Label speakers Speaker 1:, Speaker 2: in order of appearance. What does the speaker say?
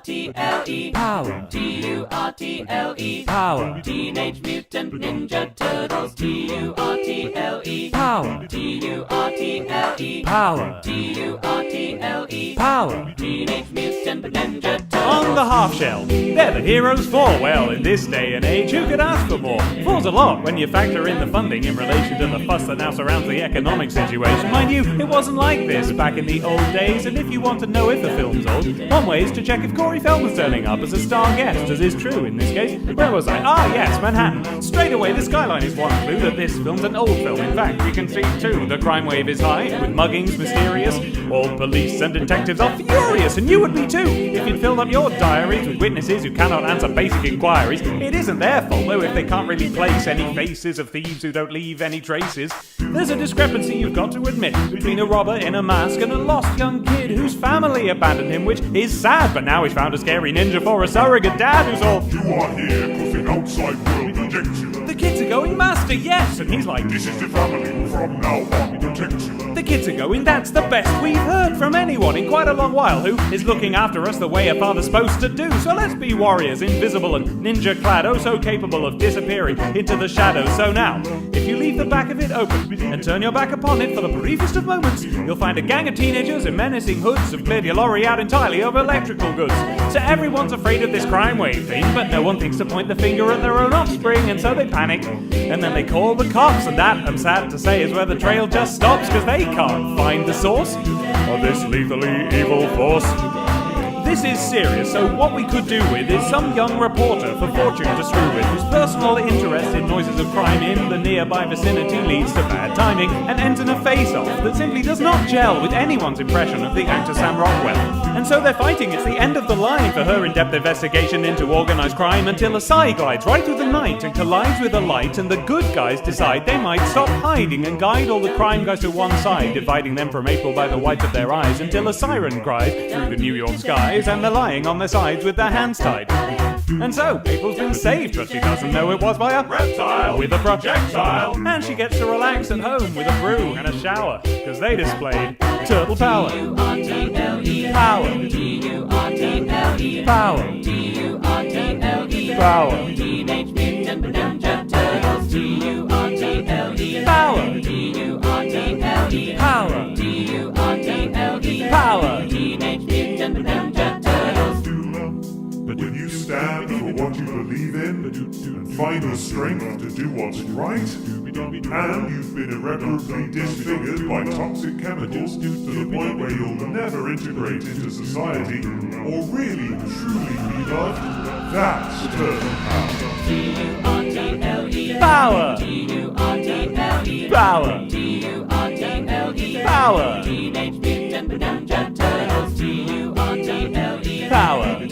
Speaker 1: T-U-R-T-L-E.
Speaker 2: Power.
Speaker 1: T-U-R-T-L-E.
Speaker 2: Power.
Speaker 1: Teenage Mutant Ninja Turtles. T-U-R-T-L-E.
Speaker 2: Power.
Speaker 1: T-U-R-T-L-E.
Speaker 2: Power.
Speaker 1: T-U-R-T-L-E.
Speaker 2: Power.
Speaker 1: Teenage Mutant Ninja Turtles.
Speaker 2: On the half shell, they're the heroes for. Well, in this day and age, who could ask for more? Four's a lot when you factor in the funding in relation to the fuss that now surrounds the economic situation. Mind you, it wasn't like this back in the old days, and if you want to know if the film's old, one way is to check if Corey Feldman's turning up as a star guest, as is true in this case. Where was I? Ah, yes, Manhattan. Straight away, the skyline is one clue that this film's an old film. In fact, we can see too, the crime wave is high, with muggings mysterious. All police and detectives are furious, and you would be too, if you'd filled up your diaries with witnesses who cannot answer basic inquiries. It isn't their fault, though, if they can't really place any faces of thieves who don't leave any traces. There's a discrepancy you've got to admit between a robber in a mask and a lost young kid whose family abandoned him, which is sad, but now he's found a scary ninja for a surrogate dad who's all,
Speaker 3: You are here because the outside world rejects you.
Speaker 2: the kids are going, Master, yes, and he's like,
Speaker 3: This is the family who from now on protects you.
Speaker 2: the kids are going, that's the best we've heard from anyone in quite a long while who is looking after us the way a father's supposed to do. So let's be warriors, invisible and ninja-clad, oh so capable of disappearing into the shadows. So now, if you leave the back of it open and turn your back upon it for the briefest of moments, you'll find a gang of teenagers in menacing hoods have cleared your lorry out entirely of electrical goods. So everyone's afraid of this crime wave thing, but no one thinks to point the finger at their own offspring, and so they panic, and then they call the cops, and that, I'm sad to say, is where the trail just stops, because they can't find the source of this lethally evil force. This is serious, so what we could do with is some young reporter for fortune to screw with, whose personal interest in noises of crime in the nearby vicinity leads to bad timing, and ends in a face-off that simply does not gel with anyone's impression of the actor Sam Rockwell. And so they're fighting, it's the end of the line for her in-depth investigation into organised crime, until a Psy glides right through the night and collides with a light, and the good guys decide they might stop hiding and guide all the crime guys to one side, dividing them from April by the whites of their eyes, until a siren cries through the New York skies, and they're lying on their sides with their hands tied. And so, April's been saved, but she doesn't know it was by a reptile with a projectile. And she gets to relax at home with a brew and a shower, because they displayed turtle power.
Speaker 1: T-U-R-T-L-E.
Speaker 2: Power.
Speaker 1: T-U-R-T-L-E.
Speaker 2: Power.
Speaker 1: T-U-R-T-L-E.
Speaker 2: Power.
Speaker 1: Teenage Mutant Ninja Turtles. T-U-R-T-L-E.
Speaker 2: Power.
Speaker 1: T-U-R-T-L-E.
Speaker 2: Power.
Speaker 1: T-U-R-T-L-E.
Speaker 2: Power.
Speaker 1: Teenage Mutant Ninja Turtles.
Speaker 3: But when you stand for what you believe in and find the strength to do what's right, and you've been irreparably disfigured by toxic chemicals to the point where you'll never integrate into society or really truly be loved, that's turtle power.
Speaker 1: T-U-R-T-L-E.
Speaker 2: Power.
Speaker 1: T-U-R-T-L-E.
Speaker 2: Power.
Speaker 1: T-U-R-T-L-E.
Speaker 2: Power.
Speaker 1: Teenage Mutant Ninja Turtles. T-U-R-T-L-E.
Speaker 2: Power.